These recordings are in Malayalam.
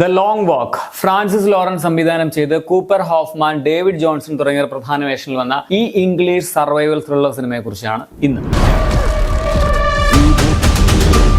The long walk Francis Lawrence സംവിധാനം ചെയ്ത് കൂപ്പർ ഹോഫ്മാൻ, ഡേവിഡ് ജോൺസൺ തുടങ്ങിയവർ പ്രധാന വേഷങ്ങളിൽ വന്ന ഈ ഇംഗ്ലീഷ് സർവൈവൽ ത്രില്ലർ സിനിമയെ കുറിച്ചാണ് ഇന്ന്.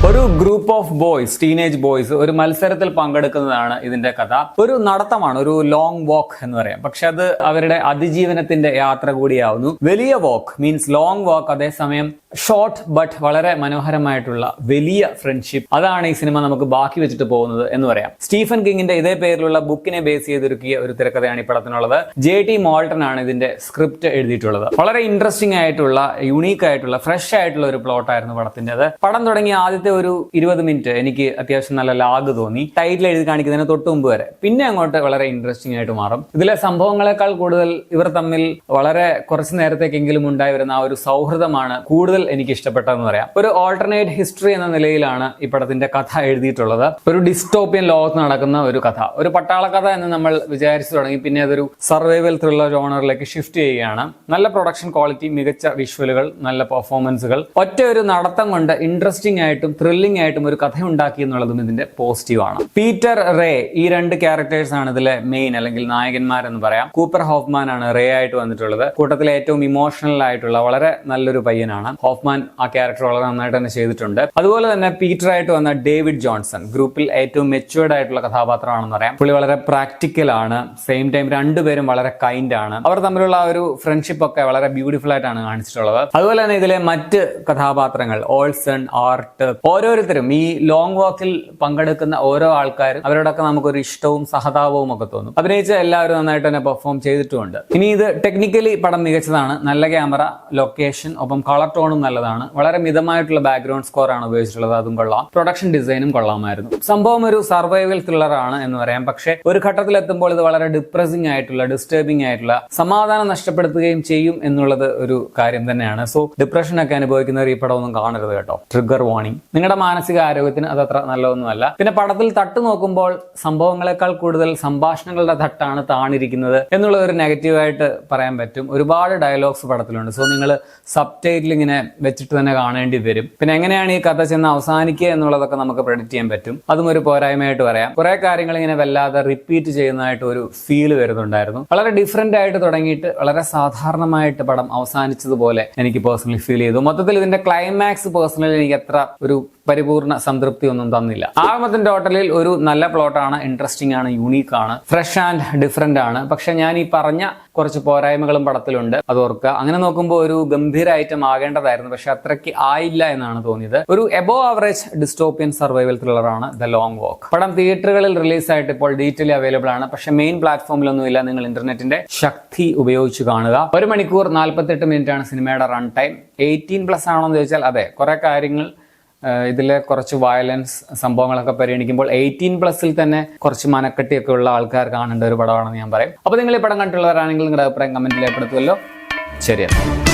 ഒരു group of boys, teenage boys ഒരു മത്സരത്തിൽ പങ്കെടുക്കുന്നതാണ് ഇതിന്റെ കഥ. ഒരു നടത്തമാണ്, ഒരു ലോങ് വാക്ക് എന്ന് പറയാം. പക്ഷെ അത് അവരുടെ അതിജീവനത്തിന്റെ യാത്ര കൂടിയാവുന്നു. വലിയ വാക്ക് മീൻസ് ലോങ് വാക്ക്, അതേസമയം ഷോർട്ട് ബട്ട് വളരെ മനോഹരമായിട്ടുള്ള വലിയ ഫ്രണ്ട്ഷിപ്പ്. അതാണ് ഈ സിനിമ നമുക്ക് ബാക്കി വെച്ചിട്ട് പോകുന്നത് എന്ന് പറയാം. സ്റ്റീഫൻ കിങ്ങിന്റെ ഇതേ പേരിലുള്ള ബുക്കിനെ ബേസ് ചെയ്തൊരുക്കിയ ഒരു തിരക്കഥയാണ് ഈ പടത്തിനുള്ളത്. JT മോൾട്ടൺ ആണ് ഇതിന്റെ സ്ക്രിപ്റ്റ് എഴുതിയിട്ടുള്ളത്. വളരെ ഇൻട്രസ്റ്റിംഗ് ആയിട്ടുള്ള, യുണീക്ക് ആയിട്ടുള്ള, ഫ്രഷ് ആയിട്ടുള്ള ഒരു പ്ലോട്ട് ആയിരുന്നു പടത്തിൻ്റെത്. പടം തുടങ്ങിയ ആദ്യത്തെ ഒരു 20 മിനിറ്റ് എനിക്ക് അത്യാവശ്യം നല്ല ലാഗ് തോന്നി, ടൈറ്റിൽ എഴുതി കാണിക്കുന്നതിന് തൊട്ട് മുമ്പ് വരെ. പിന്നെ അങ്ങോട്ട് വളരെ ഇൻട്രസ്റ്റിംഗ് ആയിട്ട് മാറും. ഇതിലെ സംഭവങ്ങളെക്കാൾ കൂടുതൽ ഇവർ തമ്മിൽ വളരെ കുറച്ചു നേരത്തേക്കെങ്കിലും ഉണ്ടായി വരുന്ന ആ ഒരു സൗഹൃദമാണ് കൂടുതൽ എനിക്ക് ഇഷ്ടപ്പെട്ടതെന്ന് പറയാം. ഒരു ഓൾട്ടർനേറ്റ് ഹിസ്റ്ററി എന്ന നിലയിലാണ് ഈ പടത്തിന്റെ കഥ എഴുതിയിട്ടുള്ളത്. ഒരു ഡിസ്റ്റോപ്പിയൻ ലോകത്ത് നടക്കുന്ന ഒരു കഥ, ഒരു പട്ടാള കഥ എന്ന് നമ്മൾ വിചാരിച്ചു തുടങ്ങി. പിന്നെ അതൊരു സർവൈവൽ ത്രില്ലർ ജോണറിലേക്ക് ഷിഫ്റ്റ് ചെയ്യുകയാണ്. നല്ല പ്രൊഡക്ഷൻ ക്വാളിറ്റി, മികച്ച വിഷ്വലുകൾ, നല്ല പെർഫോമൻസുകൾ, ഒറ്റ ഒരു നടത്തം കൊണ്ട് ഇൻട്രസ്റ്റിംഗ് ആയിട്ടും ത്രില്ലിംഗ് ആയിട്ടും ഒരു കഥ ഉണ്ടാക്കി എന്നുള്ളതും ഇതിന്റെ പോസിറ്റീവ് ആണ്. പീറ്റർ റേ, ഈ രണ്ട് ക്യാരക്ടേഴ്സ് ആണ് ഇതിലെ മെയിൻ അല്ലെങ്കിൽ നായകന്മാരെന്ന് പറയാം. കൂപ്പർ ഹോഫ്മാൻ ആണ് റേ ആയിട്ട് വന്നിട്ടുള്ളത്. കൂട്ടത്തിലെ ഏറ്റവും ഇമോഷണൽ ആയിട്ടുള്ള വളരെ നല്ലൊരു പയ്യനാണ് ഹോഫ്മാൻ. ആ ക്യാരക്ടർ വളരെ നന്നായിട്ട് തന്നെ ചെയ്തിട്ടുണ്ട്. അതുപോലെ തന്നെ പീറ്റർ ആയിട്ട് വന്ന ഡേവിഡ് ജോൺസൺ ഗ്രൂപ്പിൽ ഏറ്റവും മെച്യൂർഡ് ആയിട്ടുള്ള കഥാപാത്രമാണെന്ന് പറയാം. പുള്ളി വളരെ പ്രാക്ടിക്കൽ ആണ്, സെയിം ടൈം രണ്ടുപേരും വളരെ കൈൻഡ് ആണ്. അവർ തമ്മിലുള്ള ഒരു ഫ്രണ്ട്ഷിപ്പ് ഒക്കെ വളരെ ബ്യൂട്ടിഫുൾ ആയിട്ടാണ് കാണിച്ചിട്ടുള്ളത്. അതുപോലെ തന്നെ ഇതിലെ മറ്റ് കഥാപാത്രങ്ങൾ, ഓൾസൺ, ആർട്ട്, ഓരോരുത്തരും ഈ ലോങ് വാക്കിൽ പങ്കെടുക്കുന്ന ഓരോ ആൾക്കാരും അവരോടൊക്കെ നമുക്കൊരു ഇഷ്ടവും സഹതാപവും ഒക്കെ തോന്നും. അഭിനയിച്ച എല്ലാവരും നന്നായിട്ട് തന്നെ പെർഫോം ചെയ്തിട്ടുമുണ്ട്. ഇനി ഇത് ടെക്നിക്കലി പടം മികച്ചതാണ്. നല്ല ക്യാമറ, ലൊക്കേഷൻ, ഒപ്പം കളർ ടോണും നല്ലതാണ്. വളരെ മിതമായിട്ടുള്ള ബാക്ക്ഗ്രൗണ്ട് സ്കോർ ആണ് ഉപയോഗിച്ചിട്ടുള്ളത്, അതും കൊള്ളാം. പ്രൊഡക്ഷൻ ഡിസൈനും കൊള്ളാമായിരുന്നു. സംഭവം ഒരു സർവൈവൽ ത്രില്ലർ ആണ് എന്ന് പറയാം. പക്ഷെ ഒരു ഘട്ടത്തിൽ എത്തുമ്പോൾ ഇത് വളരെ ഡിപ്രസിംഗ് ആയിട്ടുള്ള, ഡിസ്റ്റർബിംഗ് ആയിട്ടുള്ള, സമാധാനം നഷ്ടപ്പെടുത്തുകയും ചെയ്യും എന്നുള്ളത് ഒരു കാര്യം തന്നെയാണ്. സോ ഡിപ്രഷൻ ഒക്കെ അനുഭവിക്കുന്നവർ ഈ പടം ഒന്നും കാണരുത് കേട്ടോ. Trigger warning. നിങ്ങളുടെ മാനസിക ആരോഗ്യത്തിന് അതത്ര നല്ലതൊന്നുമല്ല. പിന്നെ പടത്തിൽ തട്ട് നോക്കുമ്പോൾ സംഭവങ്ങളെക്കാൾ കൂടുതൽ സംഭാഷണങ്ങളുടെ തട്ടാണ് താണിരിക്കുന്നത് എന്നുള്ള ഒരു നെഗറ്റീവായിട്ട് പറയാൻ പറ്റും. ഒരുപാട് ഡയലോഗ്സ് പടത്തിലുണ്ട്. സോ നിങ്ങൾ സബ് ടൈറ്റിൽ ഇങ്ങനെ വെച്ചിട്ട് തന്നെ കാണേണ്ടി വരും. പിന്നെ എങ്ങനെയാണ് ഈ കഥ ചെന്ന് അവസാനിക്കുക എന്നുള്ളതൊക്കെ നമുക്ക് പ്രെഡിക്റ്റ് ചെയ്യാൻ പറ്റും. അതും ഒരു പോരായ്മയായിട്ട് പറയാം. കുറെ കാര്യങ്ങൾ ഇങ്ങനെ വല്ലാതെ റിപ്പീറ്റ് ചെയ്യുന്നതായിട്ട് ഒരു ഫീൽ വരുന്നുണ്ടായിരുന്നു. വളരെ ഡിഫറെന്റ് ആയിട്ട് തുടങ്ങിയിട്ട് വളരെ സാധാരണമായിട്ട് പടം അവസാനിച്ചതുപോലെ എനിക്ക് പേഴ്സണലി ഫീൽ ചെയ്തു. മൊത്തത്തിൽ ഇതിന്റെ ക്ലൈമാക്സ് പേഴ്സണലി എനിക്ക് അത്ര ഒരു പരിപൂർണ സംതൃപ്തി ഒന്നും തന്നില്ല. ആഴമത്തിന്റെ ടോട്ടലിൽ ഒരു നല്ല പ്ലോട്ടാണ്, ഇൻട്രസ്റ്റിംഗ് ആണ്, യൂണീക്ക് ആണ്, ഫ്രഷ് ആൻഡ് ഡിഫറെന്റ് ആണ്. പക്ഷെ ഞാൻ ഈ പറഞ്ഞ കുറച്ച് പോരായ്മകളും പടത്തിലുണ്ട്, അത് ഓർക്കുക. അങ്ങനെ നോക്കുമ്പോൾ ഒരു ഗംഭീര ഐറ്റം ആകേണ്ടതായിരുന്നു, പക്ഷെ അത്രയ്ക്ക് ആയില്ല എന്നാണ് തോന്നിയത്. ഒരു above average dystopian survival thriller ആണ് ദ ലോങ് വാക്ക്. പടം തിയേറ്ററുകളിൽ റിലീസായിട്ട് ഇപ്പോൾ ഡീറ്റെയിൽ അവൈലബിൾ ആണ്. പക്ഷെ മെയിൻ പ്ലാറ്റ്ഫോമിലൊന്നുമില്ല. നിങ്ങൾ ഇന്റർനെറ്റിന്റെ ശക്തി ഉപയോഗിച്ച് കാണുക. 1 മണിക്കൂർ 48 മിനിറ്റ് ആണ് സിനിമയുടെ റൺ ടൈം. 18+ ആണോ എന്ന് ചോദിച്ചാൽ അതെ. കുറെ കാര്യങ്ങൾ, ഇതിലെ കുറച്ച് വയലൻസ് സംഭവങ്ങളൊക്കെ പരിഗണിക്കുമ്പോൾ 18+ തന്നെ കുറച്ച് മനക്കെട്ടിയൊക്കെ ഉള്ള ആൾക്കാർ കാണേണ്ട ഒരു പടമാണെന്ന് ഞാൻ പറയും. അപ്പോൾ നിങ്ങൾ ഈ പടം കണ്ടുള്ളവരാണെങ്കിൽ നിങ്ങളുടെ അഭിപ്രായം കമന്റിൽ രേഖപ്പെടുത്തുമല്ലോ. ശരിയാണ്.